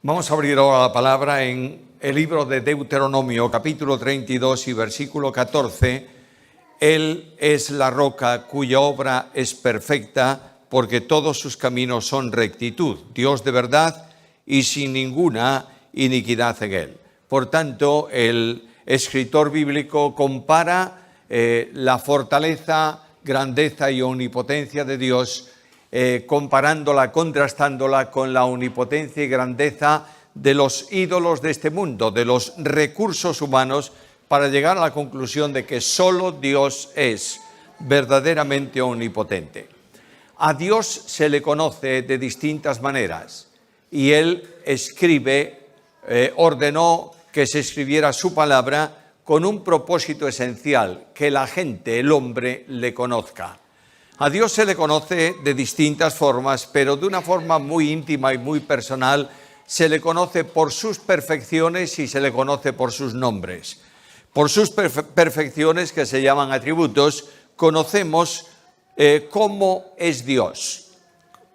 Vamos a abrir ahora la palabra en el libro de Deuteronomio, capítulo 32 y versículo 14. Él es la roca cuya obra es perfecta, porque todos sus caminos son rectitud, Dios de verdad y sin ninguna iniquidad en él. Por tanto, el escritor bíblico compara la fortaleza, grandeza y omnipotencia de Dios, comparándola, contrastándola con la omnipotencia y grandeza de los ídolos de este mundo, de los recursos humanos, para llegar a la conclusión de que solo Dios es verdaderamente omnipotente. A Dios se le conoce de distintas maneras y Él ordenó que se escribiera su palabra con un propósito esencial, que la gente, el hombre, le conozca. A Dios se le conoce de distintas formas, pero de una forma muy íntima y muy personal. Se le conoce por sus perfecciones y se le conoce por sus nombres. Por sus perfecciones, que se llaman atributos, conocemos cómo es Dios.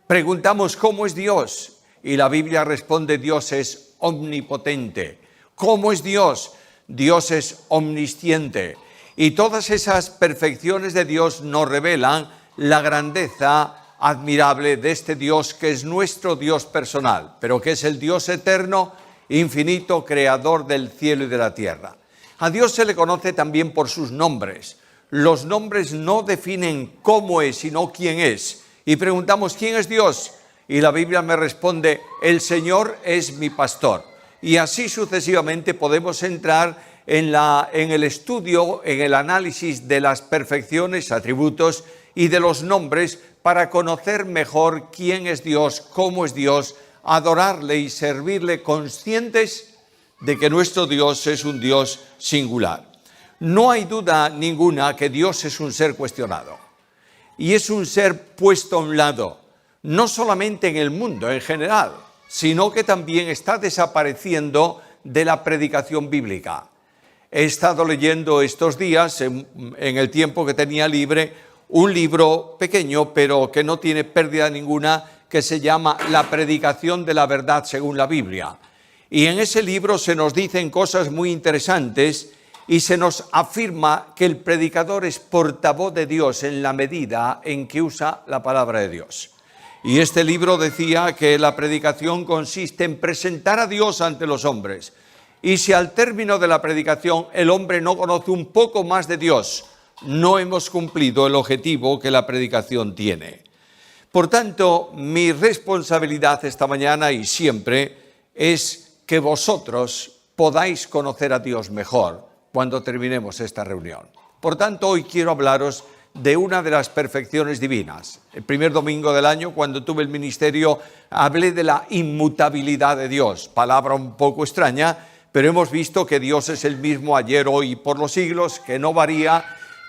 Preguntamos cómo es Dios y la Biblia responde: Dios es omnipotente. ¿Cómo es Dios? Dios es omnisciente. Y todas esas perfecciones de Dios nos revelan la grandeza admirable de este Dios, que es nuestro Dios personal, pero que es el Dios eterno, infinito, creador del cielo y de la tierra. A Dios se le conoce también por sus nombres. Los nombres no definen cómo es, sino quién es. Y preguntamos: ¿quién es Dios? Y la Biblia me responde: el Señor es mi pastor. Y así sucesivamente podemos entrar en el estudio, en el análisis de las perfecciones, atributos y de los nombres, para conocer mejor quién es Dios, cómo es Dios, adorarle y servirle, conscientes de que nuestro Dios es un Dios singular. No hay duda ninguna que Dios es un ser cuestionado y es un ser puesto a un lado, no solamente en el mundo en general, sino que también está desapareciendo de la predicación bíblica. He estado leyendo estos días, en el tiempo que tenía libre, un libro pequeño, pero que no tiene pérdida ninguna, que se llama La predicación de la verdad según la Biblia. Y en ese libro se nos dicen cosas muy interesantes y se nos afirma que el predicador es portavoz de Dios en la medida en que usa la palabra de Dios. Y este libro decía que la predicación consiste en presentar a Dios ante los hombres. Y si al término de la predicación el hombre no conoce un poco más de Dios, no hemos cumplido el objetivo que la predicación tiene. Por tanto, mi responsabilidad esta mañana y siempre es que vosotros podáis conocer a Dios mejor cuando terminemos esta reunión. Por tanto, hoy quiero hablaros de una de las perfecciones divinas. El primer domingo del año, cuando tuve el ministerio, hablé de la inmutabilidad de Dios, palabra un poco extraña, pero hemos visto que Dios es el mismo ayer, hoy y por los siglos, que no varía,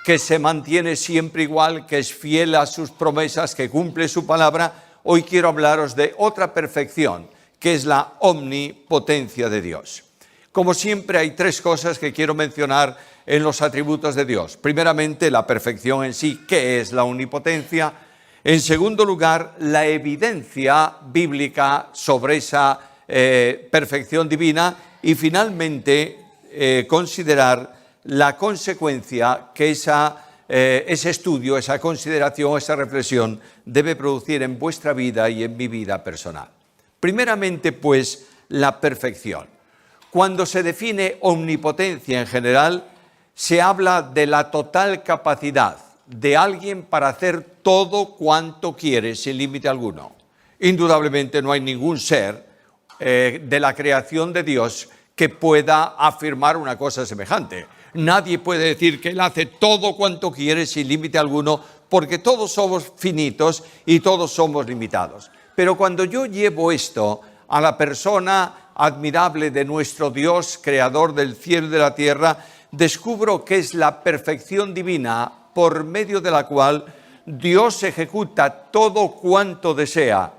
que se mantiene siempre igual, que es fiel a sus promesas, que cumple su palabra. Hoy quiero hablaros de otra perfección, que es la omnipotencia de Dios. Como siempre, hay tres cosas que quiero mencionar en los atributos de Dios. Primeramente, la perfección en sí, ¿qué es la omnipotencia? En segundo lugar, la evidencia bíblica sobre esa perfección divina. Y finalmente, considerar la consecuencia que ese estudio, esa consideración, esa reflexión debe producir en vuestra vida y en mi vida personal. Primeramente, pues, la perfección. Cuando se define omnipotencia en general, se habla de la total capacidad de alguien para hacer todo cuanto quiere sin límite alguno. Indudablemente no hay ningún ser de la creación de Dios que pueda afirmar una cosa semejante. Nadie puede decir que Él hace todo cuanto quiere sin límite alguno, porque todos somos finitos y todos somos limitados. Pero cuando yo llevo esto a la persona admirable de nuestro Dios, creador del cielo y de la tierra, descubro que es la perfección divina por medio de la cual Dios ejecuta todo cuanto desea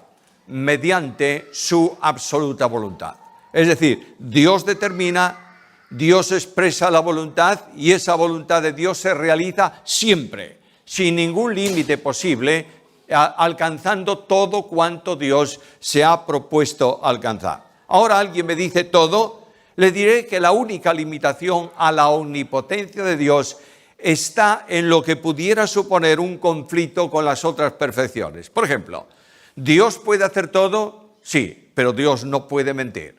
mediante su absoluta voluntad. Es decir, Dios determina, Dios expresa la voluntad y esa voluntad de Dios se realiza siempre, sin ningún límite posible, alcanzando todo cuanto Dios se ha propuesto alcanzar. Ahora alguien me dice todo, le diré que la única limitación a la omnipotencia de Dios está en lo que pudiera suponer un conflicto con las otras perfecciones. Por ejemplo, ¿Dios puede hacer todo? Sí, pero Dios no puede mentir.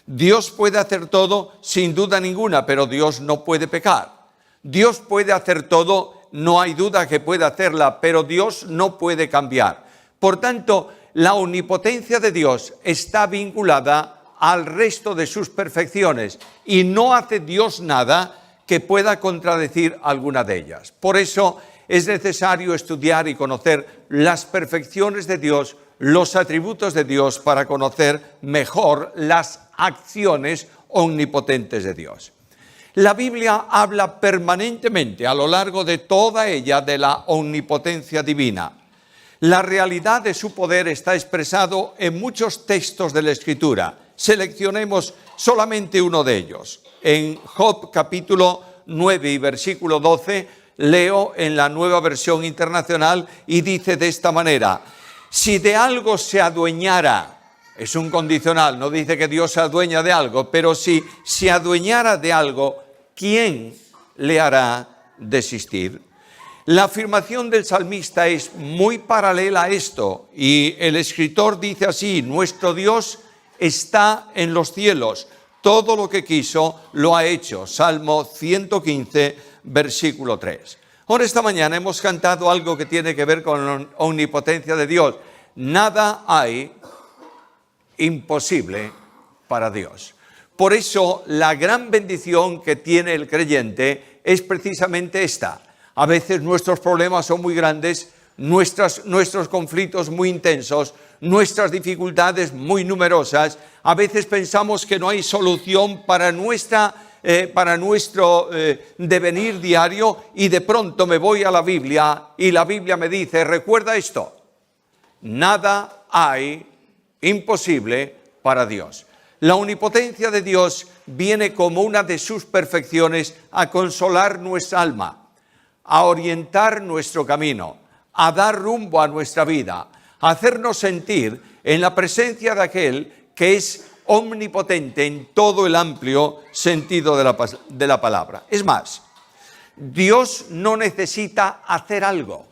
Dios puede hacer todo sin duda ninguna, pero Dios no puede pecar. Dios puede hacer todo, no hay duda que puede hacerla, pero Dios no puede cambiar. Por tanto, la omnipotencia de Dios está vinculada al resto de sus perfecciones y no hace Dios nada que pueda contradecir alguna de ellas. Por eso es necesario estudiar y conocer las perfecciones de Dios, los atributos de Dios, para conocer mejor las acciones omnipotentes de Dios. La Biblia habla permanentemente a lo largo de toda ella de la omnipotencia divina. La realidad de su poder está expresado en muchos textos de la Escritura. Seleccionemos solamente uno de ellos. En Job capítulo 9 y versículo 12, leo en la Nueva Versión Internacional y dice de esta manera: si de algo se adueñara, es un condicional, no dice que Dios se adueña de algo, pero si se adueñara de algo, ¿quién le hará desistir? La afirmación del salmista es muy paralela a esto, y el escritor dice así: nuestro Dios está en los cielos, todo lo que quiso lo ha hecho. Salmo 115, versículo 3. Ahora, esta mañana hemos cantado algo que tiene que ver con la omnipotencia de Dios. Nada hay imposible para Dios. Por eso, la gran bendición que tiene el creyente es precisamente esta. A veces nuestros problemas son muy grandes, nuestros conflictos muy intensos, nuestras dificultades muy numerosas. A veces pensamos que no hay solución para nuestro devenir diario, y de pronto me voy a la Biblia y la Biblia me dice: recuerda esto, nada hay imposible para Dios. La omnipotencia de Dios viene como una de sus perfecciones a consolar nuestra alma, a orientar nuestro camino, a dar rumbo a nuestra vida, a hacernos sentir en la presencia de aquel que es omnipotente en todo el amplio sentido de la palabra. Es más, Dios no necesita hacer algo.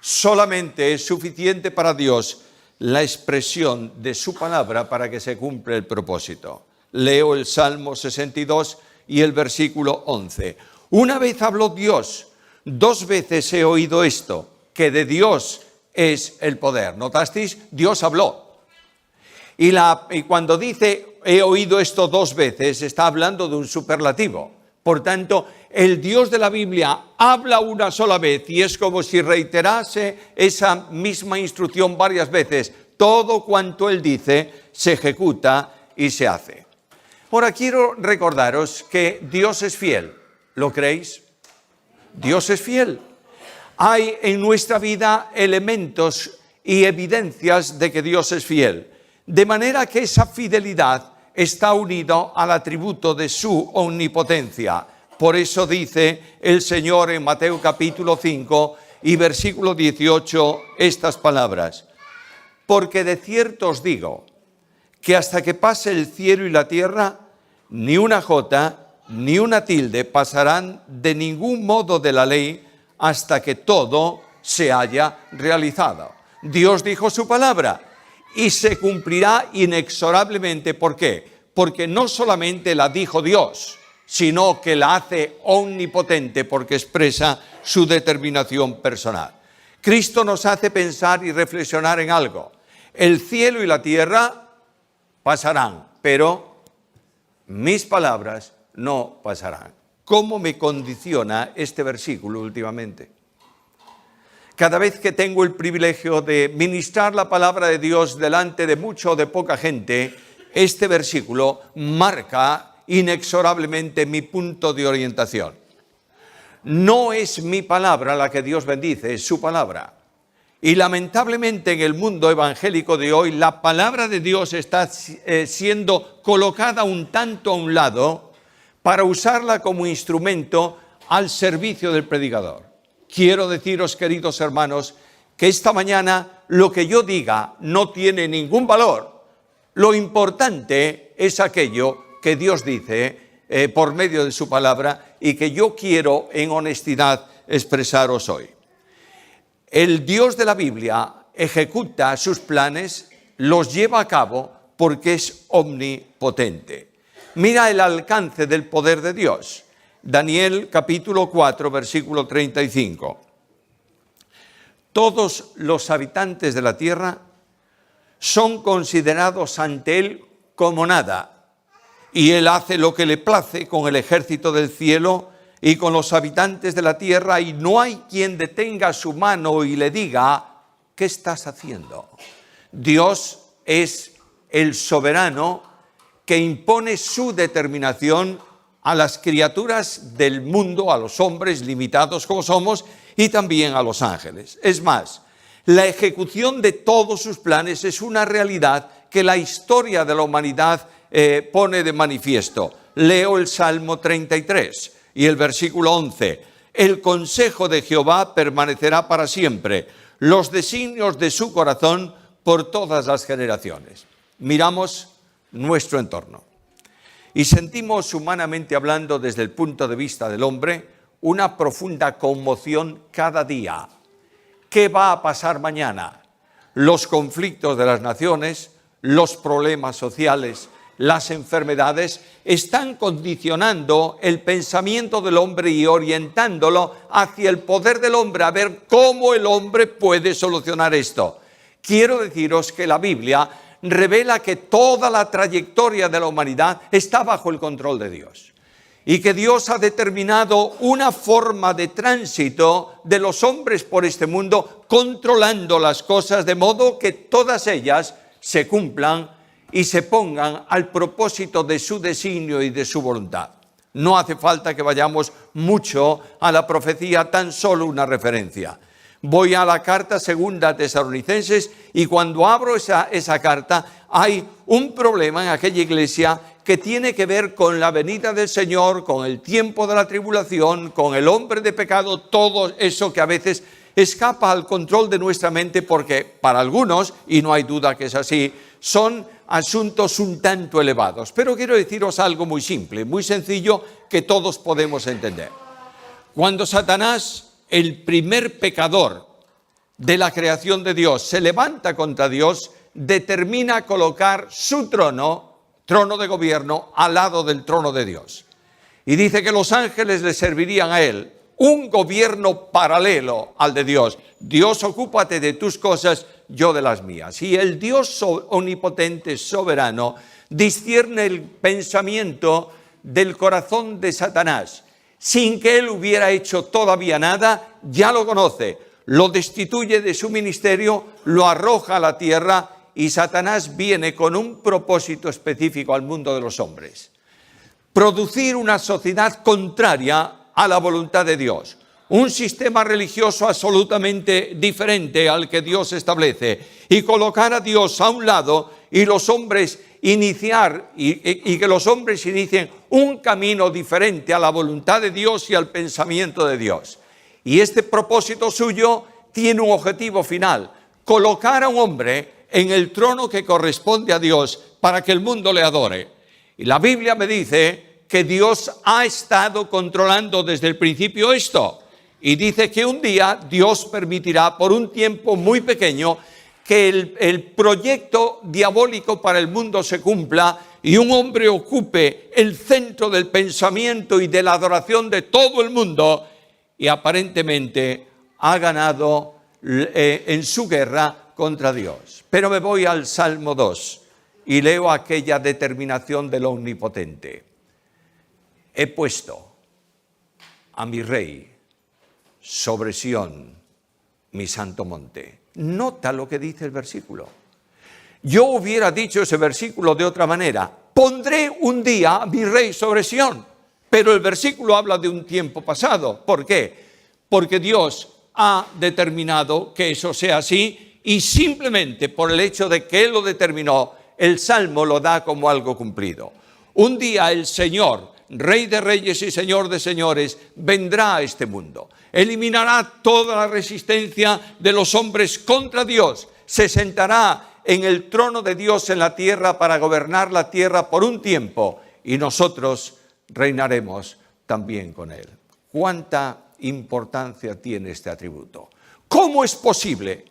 Solamente es suficiente para Dios la expresión de su palabra para que se cumpla el propósito. Leo el Salmo 62 y el versículo 11. Una vez habló Dios, 2 veces he oído esto, que de Dios es el poder. ¿Notasteis? Dios habló. Y cuando dice he oído esto 2 veces, está hablando de un superlativo. Por tanto, el Dios de la Biblia habla una sola vez y es como si reiterase esa misma instrucción varias veces. Todo cuanto Él dice se ejecuta y se hace. Ahora quiero recordaros que Dios es fiel. ¿Lo creéis? Dios es fiel. Hay en nuestra vida elementos y evidencias de que Dios es fiel. De manera que esa fidelidad está unida al atributo de su omnipotencia. Por eso dice el Señor en Mateo capítulo 5 y versículo 18 estas palabras: porque de cierto os digo que hasta que pase el cielo y la tierra, ni una jota ni una tilde pasarán de ningún modo de la ley hasta que todo se haya realizado. Dios dijo su palabra y se cumplirá inexorablemente. ¿Por qué? Porque no solamente la dijo Dios, sino que la hace omnipotente porque expresa su determinación personal. Cristo nos hace pensar y reflexionar en algo. El cielo y la tierra pasarán, pero mis palabras no pasarán. ¿Cómo me condiciona este versículo últimamente? Cada vez que tengo el privilegio de ministrar la palabra de Dios delante de mucha o de poca gente, este versículo marca inexorablemente mi punto de orientación. No es mi palabra la que Dios bendice, es su palabra. Y lamentablemente en el mundo evangélico de hoy, la palabra de Dios está siendo colocada un tanto a un lado para usarla como instrumento al servicio del predicador. Quiero deciros, queridos hermanos, que esta mañana lo que yo diga no tiene ningún valor, Lo importante es aquello que Dios dice por medio de su palabra y que yo quiero en honestidad expresaros hoy. El Dios de la Biblia ejecuta sus planes, los lleva a cabo porque es omnipotente. Mira el alcance del poder de Dios. Daniel capítulo 4, versículo 35. Todos los habitantes de la tierra son considerados ante él como nada, y él hace lo que le place con el ejército del cielo y con los habitantes de la tierra, y no hay quien detenga su mano y le diga, ¿qué estás haciendo? Dios es el soberano que impone su determinación a las criaturas del mundo, a los hombres limitados como somos, y también a los ángeles. Es más, la ejecución de todos sus planes es una realidad que la historia de la humanidad pone de manifiesto. Leo el Salmo 33 y el versículo 11. El consejo de Jehová permanecerá para siempre, los designios de su corazón por todas las generaciones. Miramos nuestro entorno y sentimos, humanamente hablando, desde el punto de vista del hombre, una profunda conmoción cada día. ¿Qué va a pasar mañana? Los conflictos de las naciones, los problemas sociales, las enfermedades están condicionando el pensamiento del hombre y orientándolo hacia el poder del hombre, a ver cómo el hombre puede solucionar esto. Quiero deciros que la Biblia revela que toda la trayectoria de la humanidad está bajo el control de Dios y que Dios ha determinado una forma de tránsito de los hombres por este mundo, controlando las cosas de modo que todas ellas se cumplan y se pongan al propósito de su designio y de su voluntad. No hace falta que vayamos mucho a la profecía, tan solo una referencia. Voy a la carta segunda a Tesalonicenses y cuando abro esa carta hay un problema en aquella iglesia que tiene que ver con la venida del Señor, con el tiempo de la tribulación, con el hombre de pecado, todo eso que a veces escapa al control de nuestra mente porque para algunos, y no hay duda que es así, son asuntos un tanto elevados. Pero quiero deciros algo muy simple, muy sencillo, que todos podemos entender. Cuando Satanás, el primer pecador de la creación de Dios, se levanta contra Dios, determina colocar su trono de gobierno, al lado del trono de Dios. Y dice que los ángeles le servirían a él, un gobierno paralelo al de Dios. Dios, ocúpate de tus cosas, yo de las mías. Y el Dios omnipotente, soberano, discierne el pensamiento del corazón de Satanás. Sin que él hubiera hecho todavía nada, ya lo conoce, lo destituye de su ministerio, lo arroja a la tierra y Satanás viene con un propósito específico al mundo de los hombres. Producir una sociedad contraria a la voluntad de Dios. Un sistema religioso absolutamente diferente al que Dios establece y colocar a Dios a un lado y los hombres iniciar y que los hombres inicien un camino diferente a la voluntad de Dios y al pensamiento de Dios. Y este propósito suyo tiene un objetivo final: colocar a un hombre en el trono que corresponde a Dios para que el mundo le adore. Y la Biblia me dice que Dios ha estado controlando desde el principio esto. Y dice que un día Dios permitirá por un tiempo muy pequeño que el proyecto diabólico para el mundo se cumpla y un hombre ocupe el centro del pensamiento y de la adoración de todo el mundo y aparentemente ha ganado en su guerra contra Dios. Pero me voy al Salmo 2 y leo aquella determinación del Omnipotente. He puesto a mi rey sobre Sión, mi santo monte. Nota lo que dice el versículo. Yo hubiera dicho ese versículo de otra manera. Pondré un día a mi rey sobre Sión. Pero el versículo habla de un tiempo pasado. ¿Por qué? Porque Dios ha determinado que eso sea así y simplemente por el hecho de que Él lo determinó, el Salmo lo da como algo cumplido. Un día el Señor, Rey de reyes y Señor de señores, vendrá a este mundo. Eliminará toda la resistencia de los hombres contra Dios. Se sentará en el trono de Dios en la tierra para gobernar la tierra por un tiempo y nosotros reinaremos también con Él. ¿Cuánta importancia tiene este atributo? ¿Cómo es posible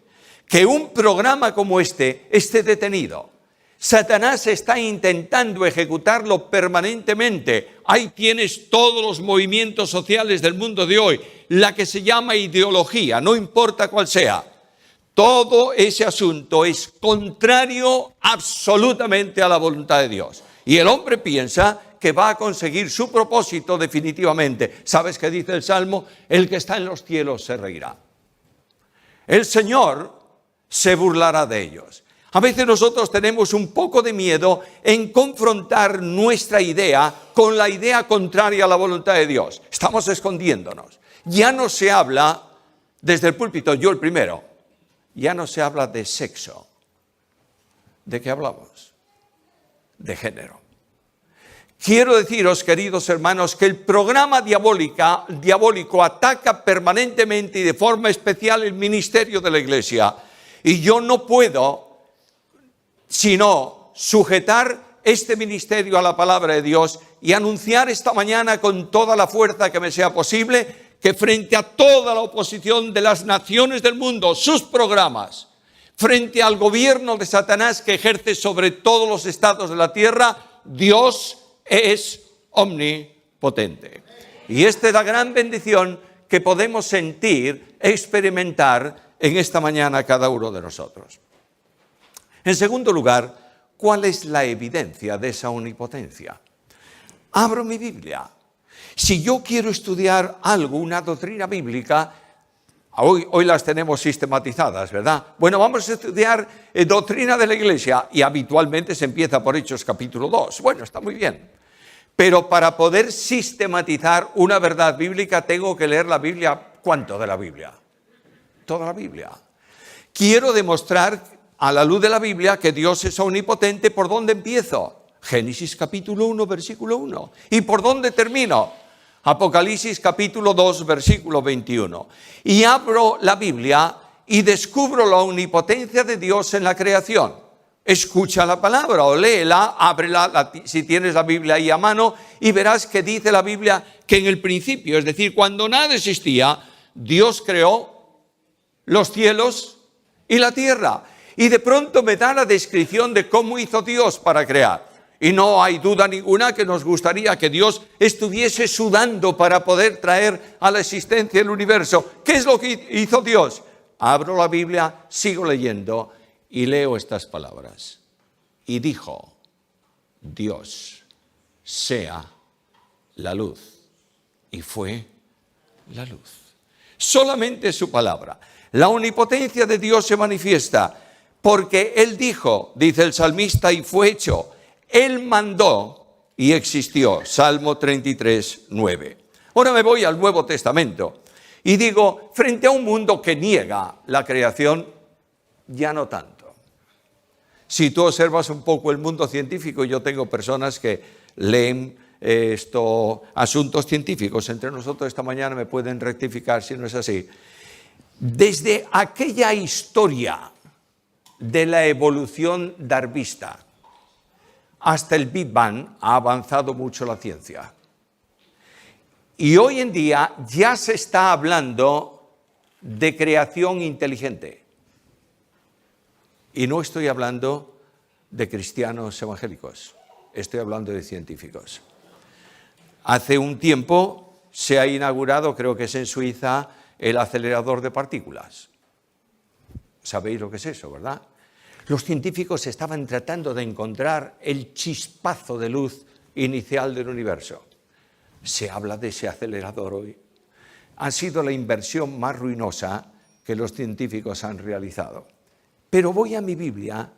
que un programa como este esté detenido? Satanás está intentando ejecutarlo permanentemente. Ahí tienes todos los movimientos sociales del mundo de hoy, la que se llama ideología, no importa cuál sea. Todo ese asunto es contrario absolutamente a la voluntad de Dios. Y el hombre piensa que va a conseguir su propósito definitivamente. ¿Sabes qué dice el Salmo? El que está en los cielos se reirá. El Señor se burlará de ellos. A veces nosotros tenemos un poco de miedo en confrontar nuestra idea con la idea contraria a la voluntad de Dios. Estamos escondiéndonos. Ya no se habla, desde el púlpito, yo el primero, ya no se habla de sexo. ¿De qué hablamos? De género. Quiero deciros, queridos hermanos, que el programa diabólico ataca permanentemente y de forma especial el ministerio de la Iglesia. Y yo no puedo sino sujetar este ministerio a la palabra de Dios y anunciar esta mañana con toda la fuerza que me sea posible que frente a toda la oposición de las naciones del mundo, sus programas, frente al gobierno de Satanás que ejerce sobre todos los estados de la tierra, Dios es omnipotente. Y esta es la gran bendición que podemos sentir, experimentar en esta mañana cada uno de nosotros. En segundo lugar, ¿cuál es la evidencia de esa omnipotencia? Abro mi Biblia. Si yo quiero estudiar algo, una doctrina bíblica, hoy las tenemos sistematizadas, ¿verdad? Bueno, vamos a estudiar doctrina de la Iglesia y habitualmente se empieza por Hechos capítulo 2. Bueno, está muy bien. Pero para poder sistematizar una verdad bíblica tengo que leer la Biblia. ¿Cuánto de la Biblia? Toda la Biblia. Quiero demostrar a la luz de la Biblia que Dios es omnipotente. ¿Por dónde empiezo? Génesis capítulo 1, versículo 1. ¿Y por dónde termino? Apocalipsis capítulo 2, versículo 21. Y abro la Biblia y descubro la omnipotencia de Dios en la creación. Escucha la palabra o léela, ábrela si tienes la Biblia ahí a mano y verás que dice la Biblia que en el principio, es decir, cuando nada existía, Dios creó los cielos y la tierra. Y de pronto me da la descripción de cómo hizo Dios para crear. Y no hay duda ninguna que nos gustaría que Dios estuviese sudando para poder traer a la existencia el universo. ¿Qué es lo que hizo Dios? Abro la Biblia, sigo leyendo y leo estas palabras. Y dijo, Dios, sea la luz. Y fue la luz. Solamente su palabra. La omnipotencia de Dios se manifiesta porque Él dijo, dice el salmista, y fue hecho. Él mandó y existió. Salmo 33, 9. Ahora me voy al Nuevo Testamento y digo, frente a un mundo que niega la creación, ya no tanto. Si tú observas un poco el mundo científico, yo tengo personas que leen asuntos científicos. Entre nosotros esta mañana me pueden rectificar si no es así. Desde aquella historia de la evolución darwinista hasta el Big Bang ha avanzado mucho la ciencia. Y hoy en día ya se está hablando de creación inteligente. Y no estoy hablando de cristianos evangélicos, estoy hablando de científicos. Hace un tiempo se ha inaugurado, creo que es en Suiza, el acelerador de partículas. Sabéis lo que es eso, ¿verdad? Los científicos estaban tratando de encontrar el chispazo de luz inicial del universo. Se habla de ese acelerador hoy. Ha sido la inversión más ruinosa que los científicos han realizado. Pero voy a mi Biblia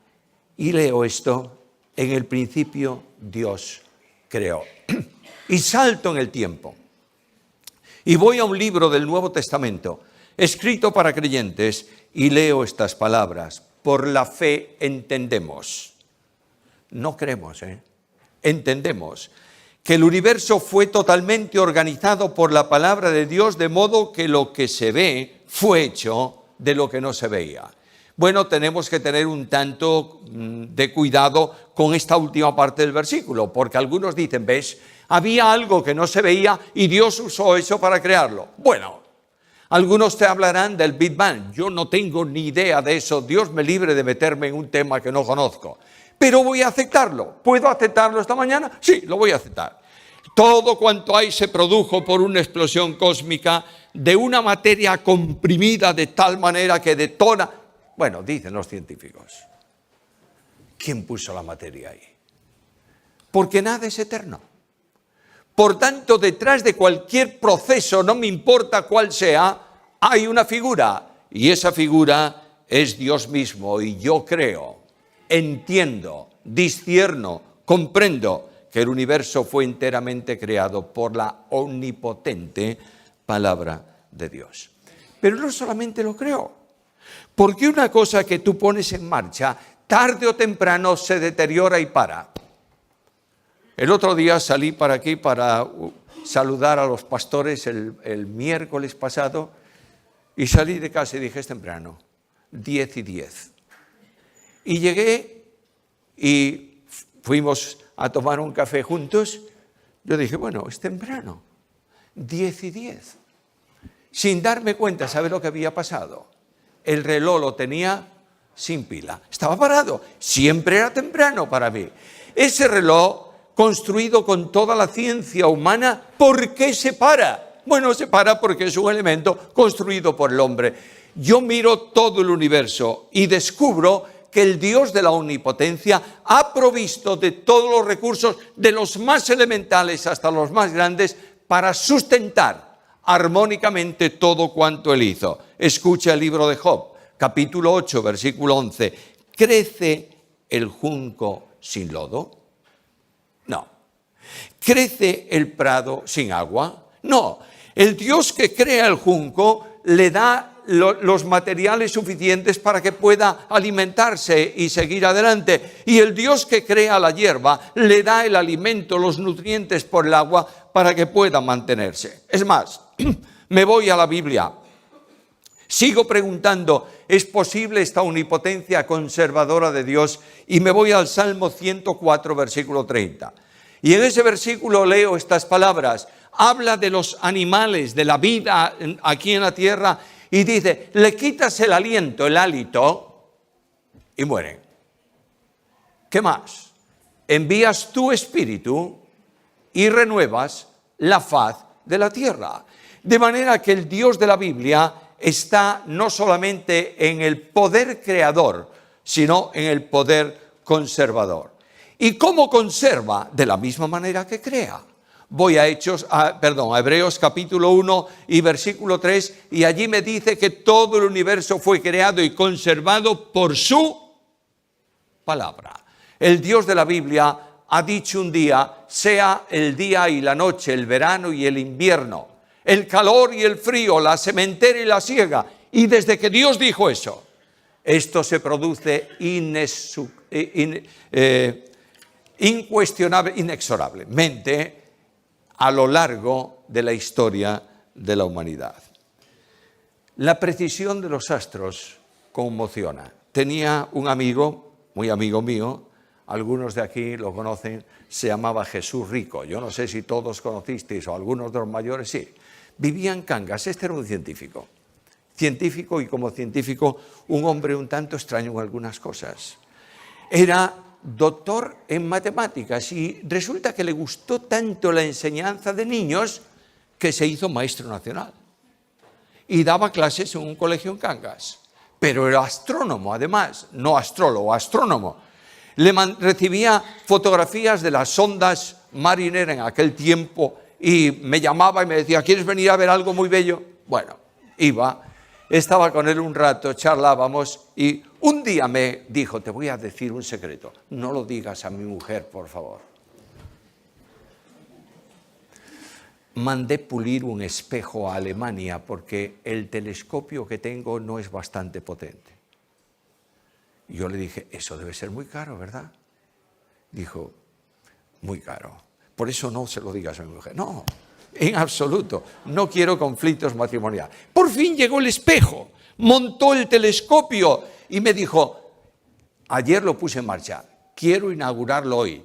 y leo esto. En el principio Dios creó. Y salto en el tiempo. Y voy a un libro del Nuevo Testamento, escrito para creyentes, y leo estas palabras. Por la fe entendemos. No creemos, entendemos que el universo fue totalmente organizado por la palabra de Dios, de modo que lo que se ve fue hecho de lo que no se veía. Bueno, tenemos que tener un tanto de cuidado con esta última parte del versículo, porque algunos dicen, ¿ves? Había algo que no se veía y Dios usó eso para crearlo. Bueno, algunos te hablarán del Big Bang. Yo no tengo ni idea de eso. Dios me libre de meterme en un tema que no conozco. Pero voy a aceptarlo. ¿Puedo aceptarlo esta mañana? Sí, lo voy a aceptar. Todo cuanto hay se produjo por una explosión cósmica de una materia comprimida de tal manera que detona. Bueno, dicen los científicos. ¿Quién puso la materia ahí? Porque nada es eterno. Por tanto, detrás de cualquier proceso, no me importa cuál sea, hay una figura. Y esa figura es Dios mismo. Y yo creo, entiendo, discierno, comprendo que el universo fue enteramente creado por la omnipotente palabra de Dios. Pero no solamente lo creo, porque una cosa que tú pones en marcha, tarde o temprano se deteriora y para. El otro día salí para aquí para saludar a los pastores el miércoles pasado y salí de casa y dije, es temprano, 10:10. Y llegué y fuimos a tomar un café juntos. Yo dije, bueno, es temprano, 10:10. Sin darme cuenta, ¿sabe lo que había pasado? El reloj lo tenía sin pila. Estaba parado. Siempre era temprano para mí. Ese reloj, construido con toda la ciencia humana, ¿por qué se para? Bueno, se para porque es un elemento construido por el hombre. Yo miro todo el universo y descubro que el Dios de la omnipotencia ha provisto de todos los recursos, de los más elementales hasta los más grandes, para sustentar armónicamente todo cuanto Él hizo. Escucha el libro de Job, capítulo 8, versículo 11. ¿Crece el junco sin lodo? No. ¿Crece el prado sin agua? No. El Dios que crea el junco le da los materiales suficientes para que pueda alimentarse y seguir adelante. Y el Dios que crea la hierba le da el alimento, los nutrientes por el agua para que pueda mantenerse. Es más, me voy a la Biblia. Sigo preguntando, ¿es posible esta omnipotencia conservadora de Dios? Y me voy al Salmo 104, versículo 30. Y en ese versículo leo estas palabras. Habla de los animales, de la vida aquí en la tierra, y dice, le quitas el aliento, el hálito, y mueren. ¿Qué más? Envías tu espíritu y renuevas la faz de la tierra. De manera que el Dios de la Biblia está no solamente en el poder creador, sino en el poder conservador. ¿Y cómo conserva? De la misma manera que crea. Voy a Hebreos capítulo 1 y versículo 3, y allí me dice que todo el universo fue creado y conservado por su palabra. El Dios de la Biblia ha dicho un día, sea el día y la noche, el verano y el invierno, el calor y el frío, la sementera y la siega. Y desde que Dios dijo eso, esto se produce inexorablemente a lo largo de la historia de la humanidad. La precisión de los astros conmociona. Tenía un amigo, muy amigo mío, algunos de aquí lo conocen, se llamaba Jesús Rico. Yo no sé si todos conocisteis o algunos de los mayores, sí. Vivía en Cangas, este era un científico. Científico, y como científico un hombre un tanto extraño en algunas cosas. Era doctor en matemáticas y resulta que le gustó tanto la enseñanza de niños que se hizo maestro nacional. Y daba clases en un colegio en Cangas. Pero era astrónomo, además, no astrólogo, astrónomo. Recibía fotografías de las sondas Mariner en aquel tiempo y me llamaba y me decía, ¿quieres venir a ver algo muy bello? Bueno, iba, estaba con él un rato, charlábamos y un día me dijo, te voy a decir un secreto, no lo digas a mi mujer, por favor. Mandé pulir un espejo a Alemania porque el telescopio que tengo no es bastante potente. Y yo le dije, eso debe ser muy caro, ¿verdad? Dijo, muy caro. Por eso no se lo digas a mi mujer. No, en absoluto. No quiero conflictos matrimoniales. Por fin llegó el espejo, montó el telescopio y me dijo, ayer lo puse en marcha, quiero inaugurarlo hoy,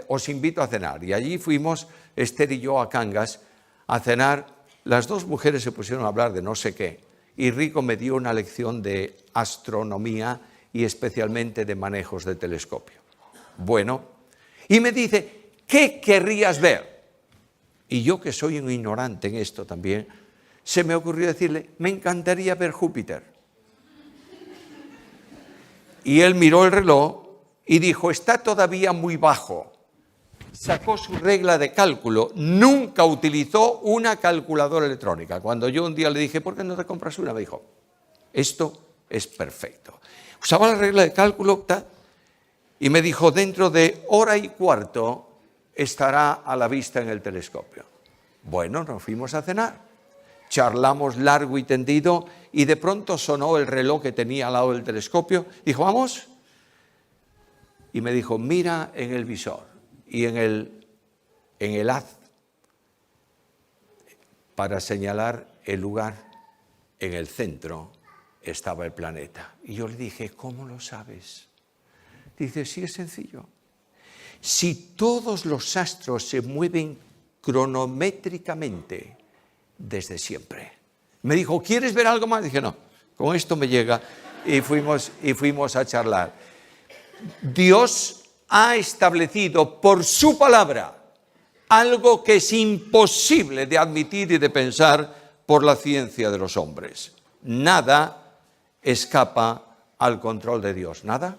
os invito a cenar. Y allí fuimos, Esther y yo, a Cangas, a cenar. Las dos mujeres se pusieron a hablar de no sé qué, y Rico me dio una lección de astronomía y especialmente de manejos de telescopio. Bueno, y me dice, ¿qué querrías ver? Y yo, que soy un ignorante en esto también, se me ocurrió decirle, me encantaría ver Júpiter. Y él miró el reloj y dijo, está todavía muy bajo. Sacó su regla de cálculo, nunca utilizó una calculadora electrónica. Cuando yo un día le dije, ¿por qué no te compras una? Me dijo, esto es perfecto. Usaba la regla de cálculo y me dijo, dentro de hora y cuarto estará a la vista en el telescopio. Bueno, nos fuimos a cenar, charlamos largo y tendido y de pronto sonó el reloj que tenía al lado del telescopio. Dijo, vamos. Y me dijo, mira en el visor. Y en el haz, para señalar el lugar, en el centro estaba el planeta. Y yo le dije, ¿cómo lo sabes? Dice, sí, es sencillo. Si todos los astros se mueven cronométricamente desde siempre. Me dijo, ¿quieres ver algo más? Dije, no, con esto me llega. Y fuimos a charlar. Dios ha establecido por su palabra algo que es imposible de admitir y de pensar por la ciencia de los hombres. Nada escapa al control de Dios. ¿Nada?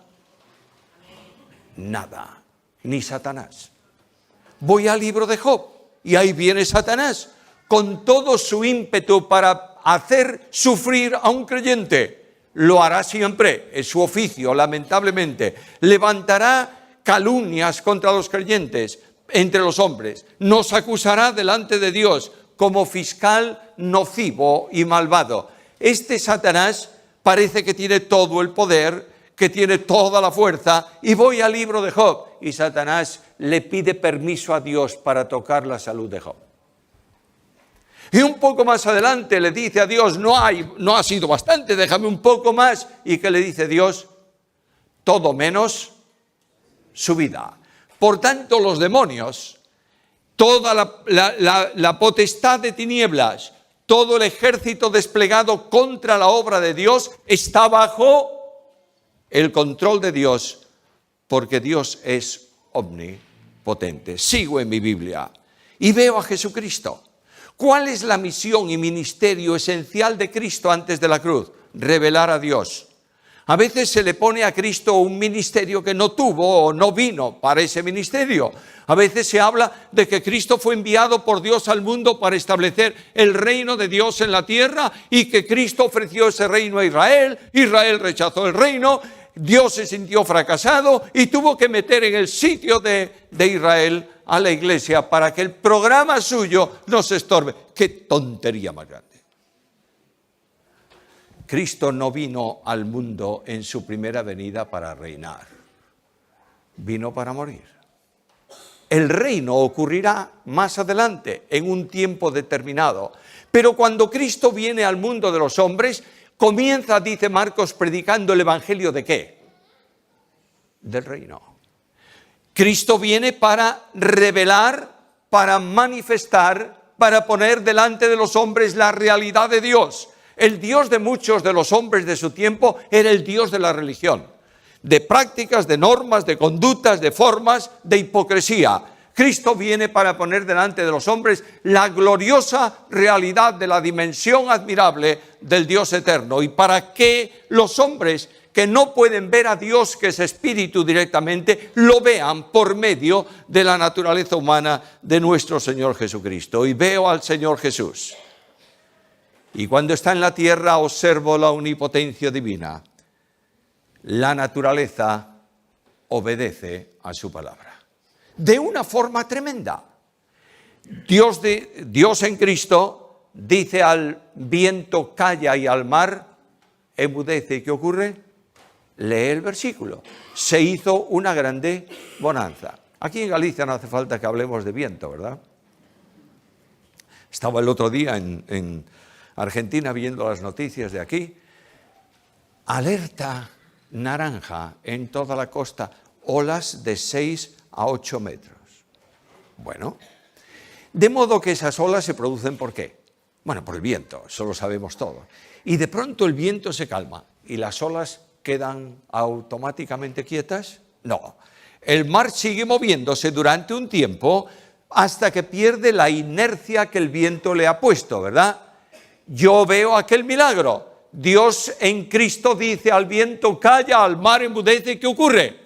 Nada. Ni Satanás. Voy al libro de Job y ahí viene Satanás con todo su ímpetu para hacer sufrir a un creyente. Lo hará siempre, es su oficio, lamentablemente. Levantará calumnias contra los creyentes entre los hombres. Nos acusará delante de Dios como fiscal nocivo y malvado. Este Satanás parece que tiene todo el poder, que tiene toda la fuerza, y voy al libro de Job, y Satanás le pide permiso a Dios para tocar la salud de Job. Y un poco más adelante le dice a Dios, no ha sido bastante, déjame un poco más. ¿Y qué le dice Dios? Todo menos su vida. Por tanto, los demonios, toda la potestad de tinieblas, todo el ejército desplegado contra la obra de Dios está bajo el control de Dios, porque Dios es omnipotente. Sigo en mi Biblia y veo a Jesucristo. ¿Cuál es la misión y ministerio esencial de Cristo antes de la cruz? Revelar a Dios. A veces se le pone a Cristo un ministerio que no tuvo o no vino para ese ministerio. A veces se habla de que Cristo fue enviado por Dios al mundo para establecer el reino de Dios en la tierra y que Cristo ofreció ese reino a Israel. Israel rechazó el reino, Dios se sintió fracasado y tuvo que meter en el sitio de Israel a la iglesia para que el programa suyo no se estorbe. ¡Qué tontería más grande! Cristo no vino al mundo en su primera venida para reinar. Vino para morir. El reino ocurrirá más adelante, en un tiempo determinado. Pero cuando Cristo viene al mundo de los hombres, comienza, dice Marcos, predicando el evangelio ¿de qué? Del reino. Cristo viene para revelar, para manifestar, para poner delante de los hombres la realidad de Dios. El Dios de muchos de los hombres de su tiempo era el Dios de la religión, de prácticas, de normas, de conductas, de formas, de hipocresía. Cristo viene para poner delante de los hombres la gloriosa realidad de la dimensión admirable del Dios eterno, y para que los hombres que no pueden ver a Dios, que es espíritu directamente, lo vean por medio de la naturaleza humana de nuestro Señor Jesucristo. Y veo al Señor Jesús. Y cuando está en la tierra observo la omnipotencia divina. La naturaleza obedece a su palabra. De una forma tremenda. Dios en Cristo dice al viento calla y al mar enmudece. ¿Y qué ocurre? Lee el versículo. Se hizo una grande bonanza. Aquí en Galicia no hace falta que hablemos de viento, ¿verdad? Estaba el otro día en Argentina viendo las noticias de aquí Alerta naranja en toda la costa, olas de 6 a 8 metros. Bueno, de modo que esas olas se producen ¿por qué? Bueno, por el viento, eso lo sabemos todos. Y de pronto el viento se calma y las olas quedan automáticamente quietas. No, el mar sigue moviéndose durante un tiempo hasta que pierde la inercia que el viento le ha puesto, ¿verdad? Yo veo aquel milagro. Dios en Cristo dice al viento, calla, al mar enmudece. ¿Qué ocurre?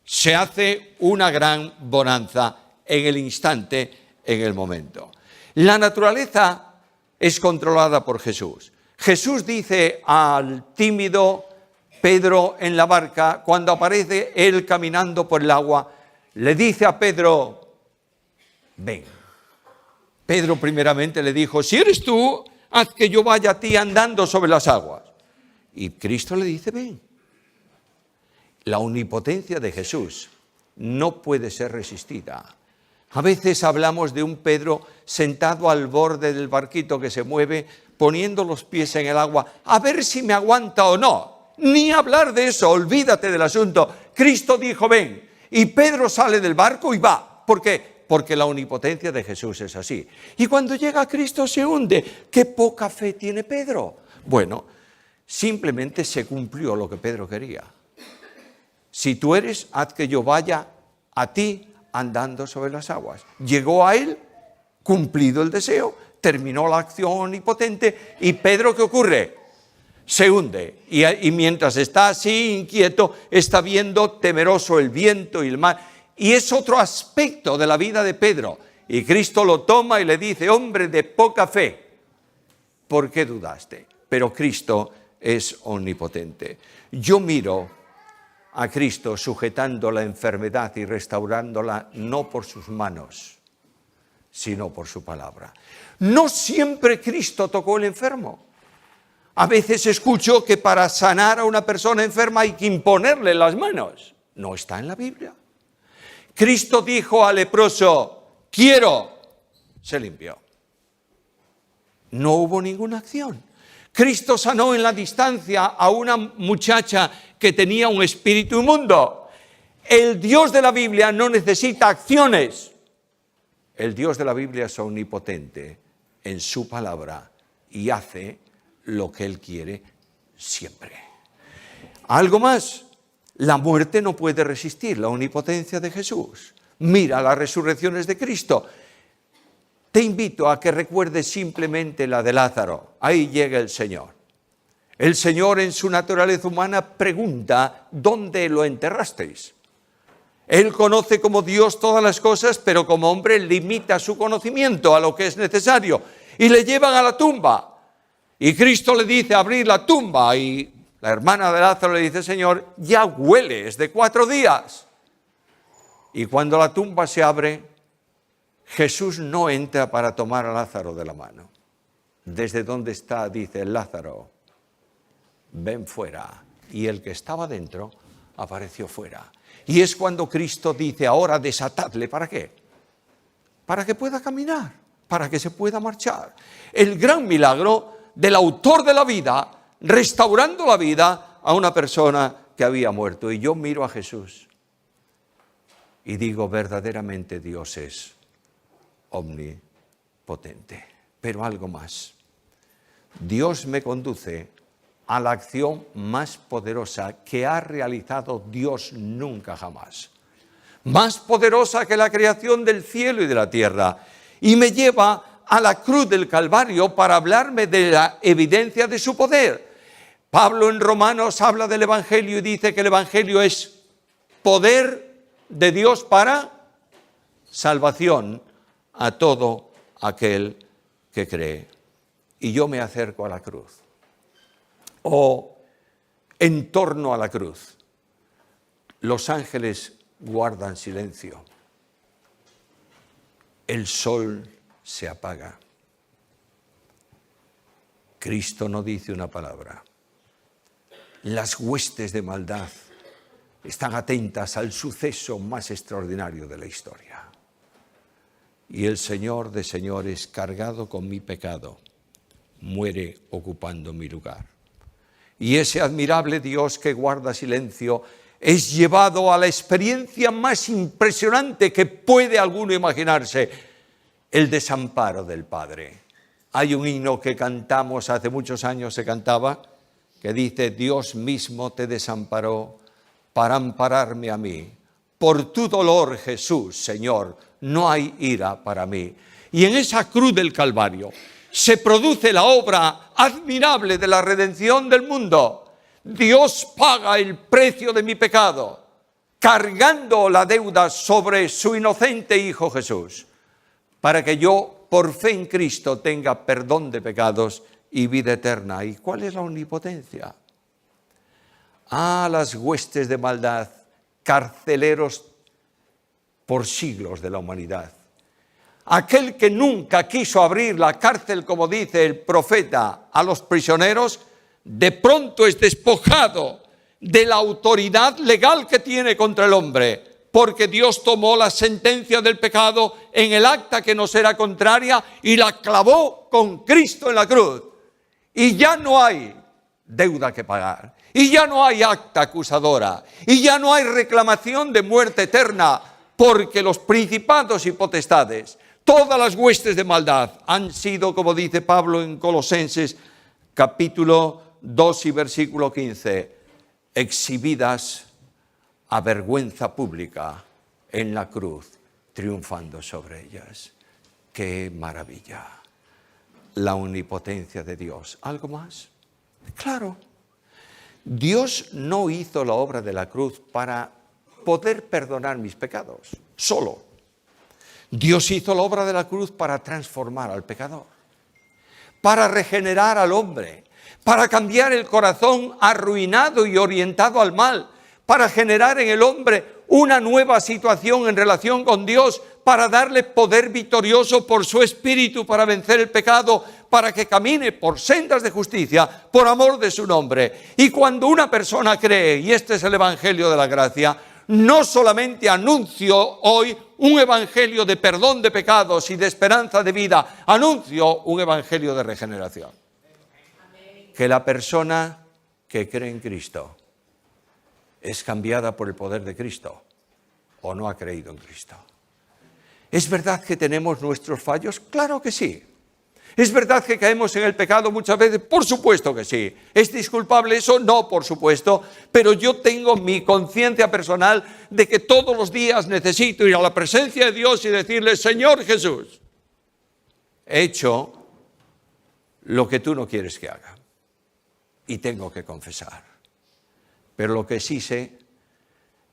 Se hace una gran bonanza en el instante, en el momento. La naturaleza es controlada por Jesús. Jesús dice al tímido Pedro en la barca, cuando aparece él caminando por el agua, le dice a Pedro, ven. Pedro primeramente le dijo, si eres tú, haz que yo vaya a ti andando sobre las aguas. Y Cristo le dice, ven. La omnipotencia de Jesús no puede ser resistida. A veces hablamos de un Pedro sentado al borde del barquito que se mueve, poniendo los pies en el agua, a ver si me aguanta o no. Ni hablar de eso, olvídate del asunto. Cristo dijo, ven. Y Pedro sale del barco y va. ¿Por qué? Porque la omnipotencia de Jesús es así. Y cuando llega a Cristo se hunde. ¿Qué poca fe tiene Pedro? Bueno, simplemente se cumplió lo que Pedro quería. Si tú eres, haz que yo vaya a ti andando sobre las aguas. Llegó a él, cumplido el deseo, terminó la acción omnipotente y Pedro, ¿qué ocurre? Se hunde. Y mientras está así, inquieto, está viendo temeroso el viento y el mar. Y es otro aspecto de la vida de Pedro. Y Cristo lo toma y le dice, hombre de poca fe, ¿por qué dudaste? Pero Cristo es omnipotente. Yo miro a Cristo sujetando la enfermedad y restaurándola no por sus manos, sino por su palabra. No siempre Cristo tocó al enfermo. A veces escucho que para sanar a una persona enferma hay que imponerle las manos. No está en la Biblia. Cristo dijo al leproso, quiero, se limpió. No hubo ninguna acción. Cristo sanó en la distancia a una muchacha que tenía un espíritu inmundo. El Dios de la Biblia no necesita acciones. El Dios de la Biblia es omnipotente en su palabra y hace lo que Él quiere siempre. Algo más, la muerte no puede resistir la omnipotencia de Jesús. Mira las resurrecciones de Cristo. Te invito a que recuerdes simplemente la de Lázaro. Ahí llega el Señor. El Señor en su naturaleza humana pregunta, ¿dónde lo enterrasteis? Él conoce como Dios todas las cosas, pero como hombre limita su conocimiento a lo que es necesario. Y le llevan a la tumba. Y Cristo le dice, abrir la tumba. Y la hermana de Lázaro le dice, Señor, ya huele, es de 4 días. Y cuando la tumba se abre, Jesús no entra para tomar a Lázaro de la mano. Desde donde está, dice Lázaro, ven fuera. Y el que estaba dentro apareció fuera. Y es cuando Cristo dice, ahora desatadle. ¿Para qué? Para que pueda caminar, para que se pueda marchar. El gran milagro del autor de la vida, restaurando la vida a una persona que había muerto. Y yo miro a Jesús y digo, verdaderamente Dios es omnipotente. Pero algo más. Dios me conduce a la acción más poderosa que ha realizado Dios nunca jamás. Más poderosa que la creación del cielo y de la tierra. Y me lleva a la cruz del Calvario para hablarme de la evidencia de su poder. Pablo en Romanos habla del Evangelio y dice que el Evangelio es poder de Dios para salvación a todo aquel que cree. Y yo me acerco a la cruz. O en torno a la cruz. Los ángeles guardan silencio. El sol se apaga. Cristo no dice una palabra. Las huestes de maldad están atentas al suceso más extraordinario de la historia. Y el Señor de señores, cargado con mi pecado, muere ocupando mi lugar. Y ese admirable Dios que guarda silencio es llevado a la experiencia más impresionante que puede alguno imaginarse, el desamparo del Padre. Hay un himno que cantamos, hace muchos años se cantaba, que dice: Dios mismo te desamparó para ampararme a mí. Por tu dolor, Jesús, Señor, no hay ira para mí. Y en esa cruz del Calvario se produce la obra admirable de la redención del mundo. Dios paga el precio de mi pecado, cargando la deuda sobre su inocente Hijo Jesús, para que yo, por fe en Cristo, tenga perdón de pecados y vida eterna. ¿Y cuál es la omnipotencia? Las huestes de maldad, carceleros por siglos de la humanidad. Aquel que nunca quiso abrir la cárcel, como dice el profeta, a los prisioneros, de pronto es despojado de la autoridad legal que tiene contra el hombre, porque Dios tomó la sentencia del pecado en el acta que nos era contraria y la clavó con Cristo en la cruz. Y ya no hay deuda que pagar, y ya no hay acta acusadora, y ya no hay reclamación de muerte eterna, porque los principados y potestades, todas las huestes de maldad, han sido, como dice Pablo en Colosenses, capítulo 2 y versículo 15, exhibidas a vergüenza pública en la cruz, triunfando sobre ellas. ¡Qué maravilla! La omnipotencia de Dios. ¿Algo más? Claro. Dios no hizo la obra de la cruz para poder perdonar mis pecados, solo. Dios hizo la obra de la cruz para transformar al pecador, para regenerar al hombre, para cambiar el corazón arruinado y orientado al mal, para generar en el hombre una nueva situación en relación con Dios, para darle poder victorioso por su espíritu para vencer el pecado, para que camine por sendas de justicia, por amor de su nombre. Y cuando una persona cree, y este es el Evangelio de la gracia, no solamente anuncio hoy un evangelio de perdón de pecados y de esperanza de vida, anuncio un evangelio de regeneración. Que la persona que cree en Cristo es cambiada por el poder de Cristo o no ha creído en Cristo. ¿Es verdad que tenemos nuestros fallos? Claro que sí. ¿Es verdad que caemos en el pecado muchas veces? Por supuesto que sí. ¿Es disculpable eso? No, por supuesto. Pero yo tengo mi conciencia personal de que todos los días necesito ir a la presencia de Dios y decirle: Señor Jesús, he hecho lo que tú no quieres que haga. Y tengo que confesar. Pero lo que sí sé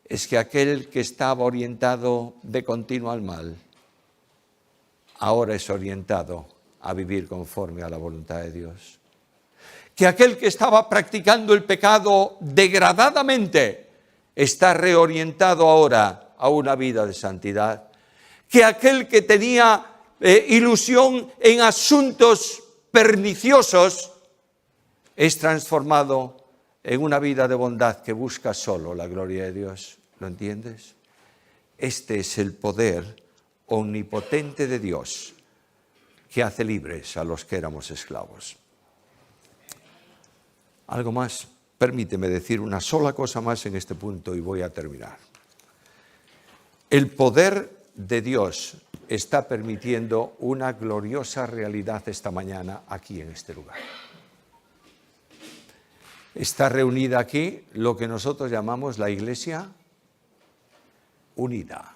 es que aquel que estaba orientado de continuo al mal, ahora es orientado a vivir conforme a la voluntad de Dios. Que aquel que estaba practicando el pecado degradadamente está reorientado ahora a una vida de santidad. Que aquel que tenía ilusión en asuntos perniciosos es transformado en una vida de bondad que busca solo la gloria de Dios. ¿Lo entiendes? Este es el poder omnipotente de Dios que hace libres a los que éramos esclavos. Algo más, permíteme decir una sola cosa más en este punto y voy a terminar. El poder de Dios está permitiendo una gloriosa realidad esta mañana aquí en este lugar. Está reunida aquí lo que nosotros llamamos la Iglesia Unida.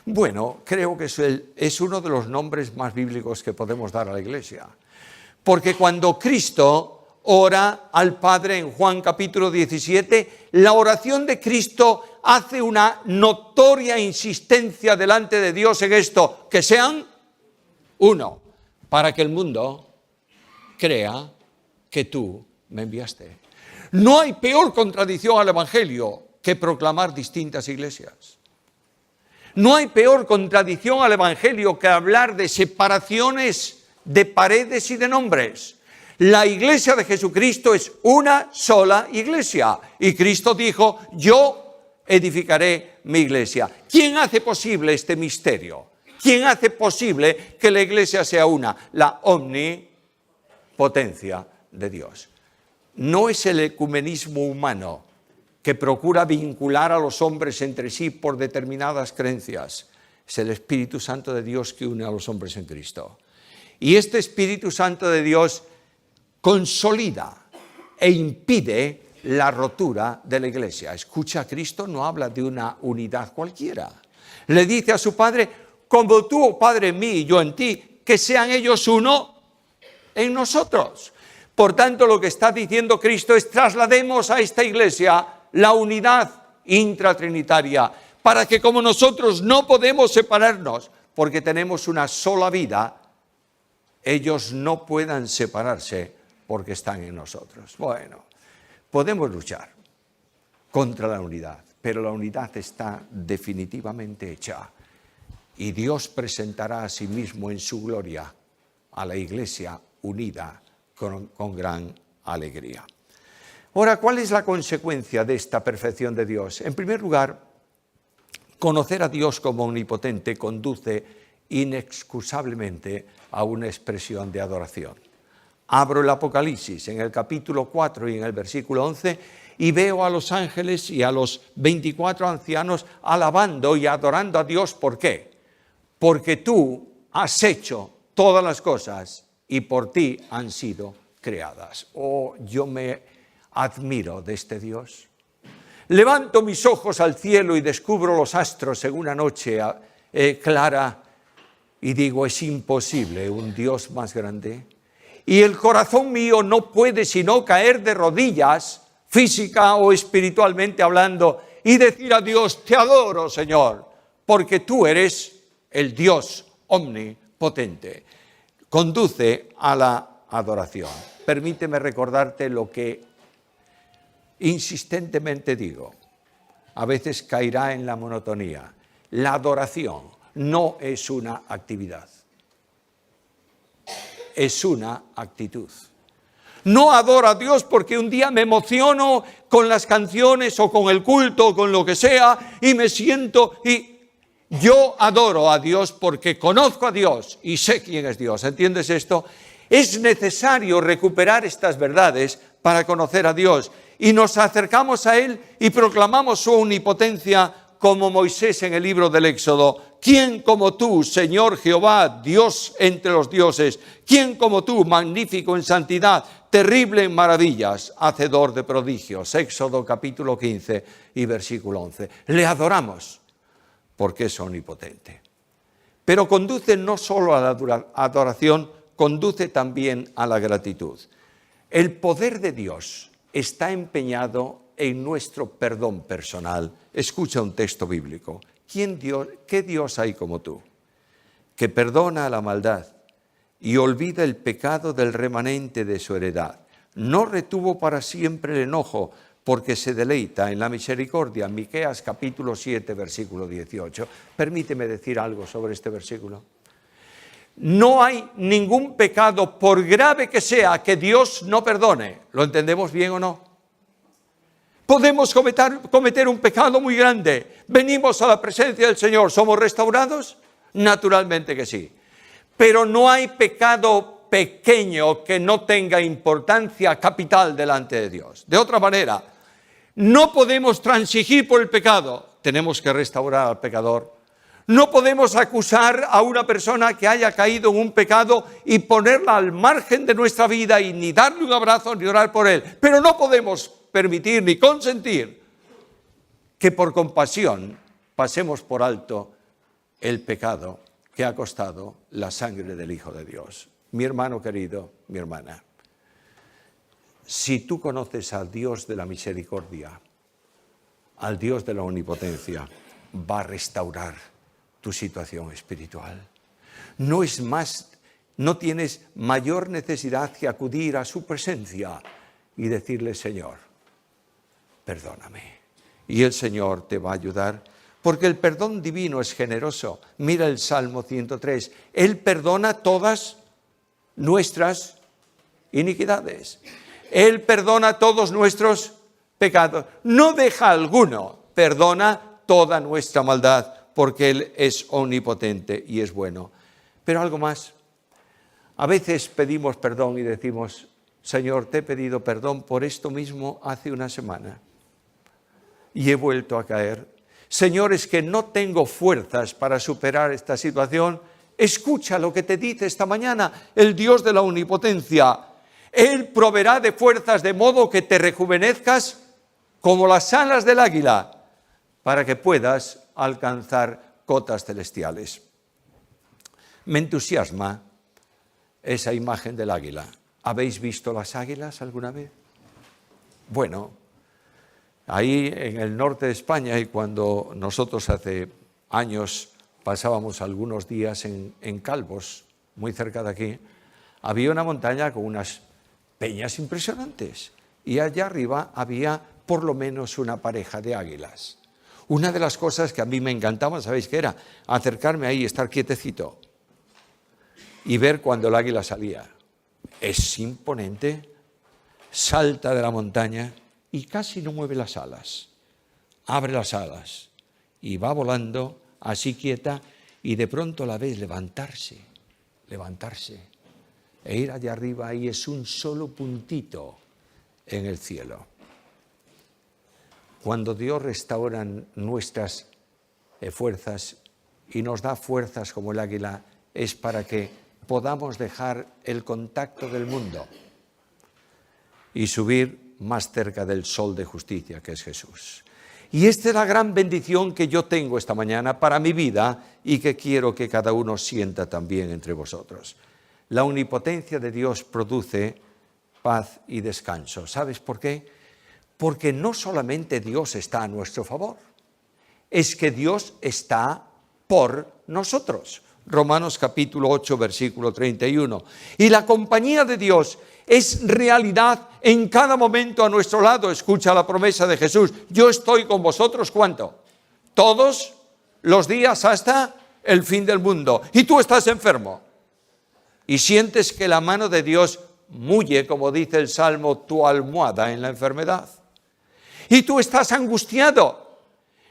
Bueno, creo que es uno de los nombres más bíblicos que podemos dar a la Iglesia. Porque cuando Cristo ora al Padre en Juan capítulo 17, la oración de Cristo hace una notoria insistencia delante de Dios en esto: que sean uno, para que el mundo crea que tú me enviaste. No hay peor contradicción al Evangelio que proclamar distintas iglesias. No hay peor contradicción al Evangelio que hablar de separaciones de paredes y de nombres. La iglesia de Jesucristo es una sola iglesia. Y Cristo dijo: yo edificaré mi iglesia. ¿Quién hace posible este misterio? ¿Quién hace posible que la iglesia sea una? La omnipotencia de Dios. no es el ecumenismo humano que procura vincular a los hombres entre sí por determinadas creencias. Es el Espíritu Santo de Dios que une a los hombres en Cristo. Y este Espíritu Santo de Dios consolida e impide la rotura de la iglesia. Escucha, Cristo no habla de una unidad cualquiera. Le dice a su Padre, como tú, oh Padre, en mí y yo en ti, que sean ellos uno en nosotros. Por tanto, lo que está diciendo Cristo es traslademos a esta iglesia la unidad intratrinitaria, para que como nosotros no podemos separarnos, porque tenemos una sola vida, ellos no puedan separarse porque están en nosotros. Bueno, podemos luchar contra la unidad, pero la unidad está definitivamente hecha. Y Dios presentará a sí mismo en su gloria a la iglesia unida con gran alegría. Ahora, ¿cuál es la consecuencia de esta perfección de Dios? En primer lugar, conocer a Dios como omnipotente conduce inexcusablemente a una expresión de adoración. Abro el Apocalipsis en el capítulo 4 y en el versículo 11 y veo a los ángeles y a los 24 ancianos alabando y adorando a Dios. ¿Por qué? Porque tú has hecho todas las cosas y por ti han sido creadas. Oh, yo me admiro de este Dios. Levanto mis ojos al cielo y descubro los astros en una noche clara y digo, es imposible un Dios más grande. Y el corazón mío no puede sino caer de rodillas, física o espiritualmente hablando, y decir a Dios, te adoro, Señor, porque tú eres el Dios omnipotente. Conduce a la adoración. Permíteme recordarte lo que insistentemente digo. A veces caerá en la monotonía. La adoración no es una actividad. Es una actitud. No adoro a Dios porque un día me emociono con las canciones o con el culto o con lo que sea y me siento y yo adoro a Dios porque conozco a Dios y sé quién es Dios. ¿Entiendes esto? Es necesario recuperar estas verdades para conocer a Dios y nos acercamos a Él y proclamamos su omnipotencia como Moisés en el libro del Éxodo. ¿Quién como tú, Señor Jehová, Dios entre los dioses? ¿Quién como tú, magnífico en santidad, terrible en maravillas, hacedor de prodigios? Éxodo capítulo 15 y versículo 11. Le adoramos porque es omnipotente. Pero conduce no solo a la adoración, conduce también a la gratitud. El poder de Dios está empeñado en nuestro perdón personal. Escucha un texto bíblico. ¿Qué Dios hay como tú? Que perdona la maldad y olvida el pecado del remanente de su heredad. No retuvo para siempre el enojo, porque se deleita en la misericordia. Miqueas capítulo 7, versículo 18. Permíteme decir algo sobre este versículo. No hay ningún pecado, por grave que sea, que Dios no perdone. ¿Lo entendemos bien o no? Podemos cometer un pecado muy grande. Venimos a la presencia del Señor. ¿Somos restaurados? Naturalmente que sí. Pero no hay pecado pequeño que no tenga importancia capital delante de Dios. De otra manera, no podemos transigir por el pecado. Tenemos que restaurar al pecador. No podemos acusar a una persona que haya caído en un pecado y ponerla al margen de nuestra vida y ni darle un abrazo ni orar por él. Pero no podemos permitir ni consentir que por compasión pasemos por alto el pecado que ha costado la sangre del Hijo de Dios. Mi hermano querido, mi hermana, si tú conoces al Dios de la misericordia, al Dios de la omnipotencia, va a restaurar tu situación espiritual. No tienes mayor necesidad que acudir a su presencia y decirle, Señor, perdóname. Y el Señor te va a ayudar, porque el perdón divino es generoso. Mira el Salmo 103. Él perdona todas nuestras iniquidades. Él perdona todos nuestros pecados. No deja alguno. Perdona toda nuestra maldad, porque Él es omnipotente y es bueno. Pero algo más. A veces pedimos perdón y decimos, Señor, te he pedido perdón por esto mismo hace una semana y he vuelto a caer. Señor, es que no tengo fuerzas para superar esta situación. Escucha lo que te dice esta mañana el Dios de la omnipotencia. Él proveerá de fuerzas de modo que te rejuvenezcas como las alas del águila, para que puedas alcanzar cotas celestiales. Me entusiasma esa imagen del águila. ¿Habéis visto las águilas alguna vez? Bueno, ahí en el norte de España, y cuando nosotros hace años pasábamos algunos días en Calvos, muy cerca de aquí, había una montaña con unas peñas impresionantes y allá arriba había por lo menos una pareja de águilas. Una de las cosas que a mí me encantaba, ¿sabéis qué era? Acercarme ahí, estar quietecito y ver cuando el águila salía. Es imponente, salta de la montaña y casi no mueve las alas. Abre las alas y va volando así quieta y de pronto la ves levantarse e ir allá arriba y es un solo puntito en el cielo. Cuando Dios restaura nuestras fuerzas y nos da fuerzas como el águila, es para que podamos dejar el contacto del mundo y subir más cerca del sol de justicia que es Jesús. Y esta es la gran bendición que yo tengo esta mañana para mi vida y que quiero que cada uno sienta también entre vosotros. La omnipotencia de Dios produce paz y descanso. ¿Sabes por qué? Porque no solamente Dios está a nuestro favor, es que Dios está por nosotros. Romanos capítulo 8, versículo 31. Y la compañía de Dios es realidad en cada momento a nuestro lado. Escucha la promesa de Jesús. Yo estoy con vosotros, ¿cuánto? Todos los días hasta el fin del mundo. Y tú estás enfermo. Y sientes que la mano de Dios mulle, como dice el Salmo, tu almohada en la enfermedad. Y tú estás angustiado.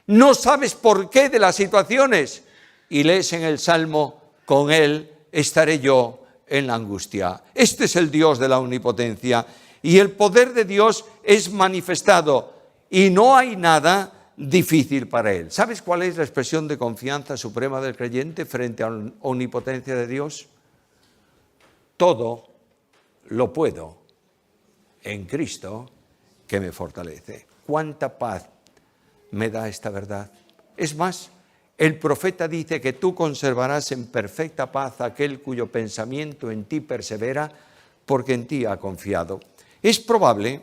No sabes por qué de las situaciones. Y lees en el Salmo, con Él estaré yo en la angustia. Este es el Dios de la omnipotencia. Y el poder de Dios es manifestado. Y no hay nada difícil para Él. ¿Sabes cuál es la expresión de confianza suprema del creyente frente a la omnipotencia de Dios? Todo lo puedo en Cristo que me fortalece. ¿Cuánta paz me da esta verdad? Es más, el profeta dice que tú conservarás en perfecta paz aquel cuyo pensamiento en ti persevera, porque en ti ha confiado. Es probable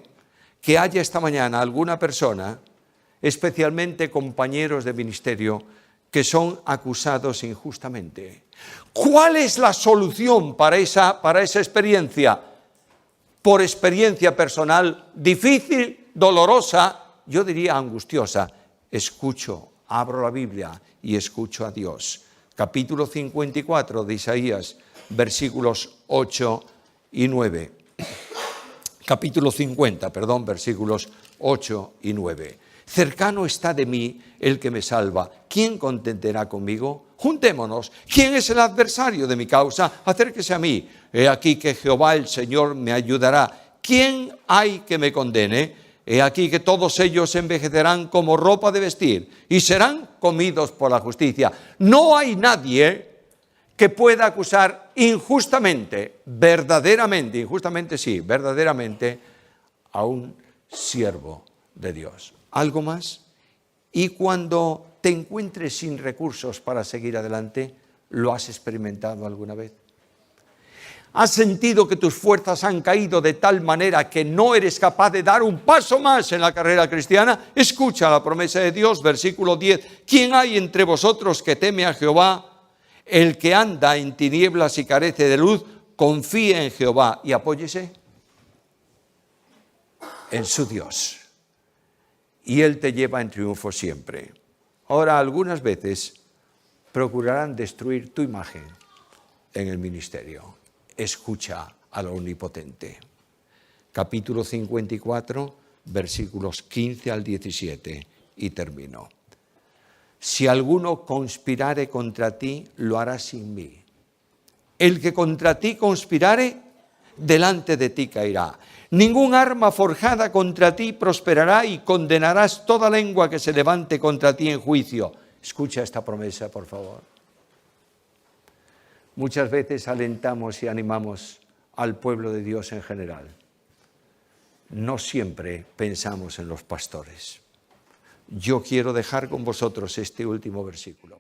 que haya esta mañana alguna persona, especialmente compañeros de ministerio, que son acusados injustamente. ¿Cuál es la solución para esa experiencia? Por experiencia personal difícil, dolorosa, yo diría angustiosa. Escucho, abro la Biblia y escucho a Dios. Capítulo 54 de Isaías, versículos 8 y 9. Capítulo 50, versículos 8 y 9. Cercano está de mí el que me salva. ¿Quién contenderá conmigo? Juntémonos. ¿Quién es el adversario de mi causa? Acérquese a mí. He aquí que Jehová el Señor me ayudará. ¿Quién hay que me condene? He aquí que todos ellos envejecerán como ropa de vestir y serán comidos por la justicia. No hay nadie que pueda acusar injustamente, verdaderamente, injustamente sí, verdaderamente, a un siervo de Dios. ¿Algo más? Y cuando te encuentres sin recursos para seguir adelante, ¿lo has experimentado alguna vez? ¿Has sentido que tus fuerzas han caído de tal manera que no eres capaz de dar un paso más en la carrera cristiana? Escucha la promesa de Dios, versículo 10. ¿Quién hay entre vosotros que teme a Jehová? El que anda en tinieblas y carece de luz, confíe en Jehová y apóyese en su Dios. Y Él te lleva en triunfo siempre. Ahora, algunas veces procurarán destruir tu imagen en el ministerio. Escucha al Omnipotente. Capítulo 54, versículos 15 al 17, y termino. Si alguno conspirare contra ti, lo hará sin mí. El que contra ti conspirare, delante de ti caerá. Ningún arma forjada contra ti prosperará y condenarás toda lengua que se levante contra ti en juicio. Escucha esta promesa, por favor. Muchas veces alentamos y animamos al pueblo de Dios en general. No siempre pensamos en los pastores. Yo quiero dejar con vosotros este último versículo.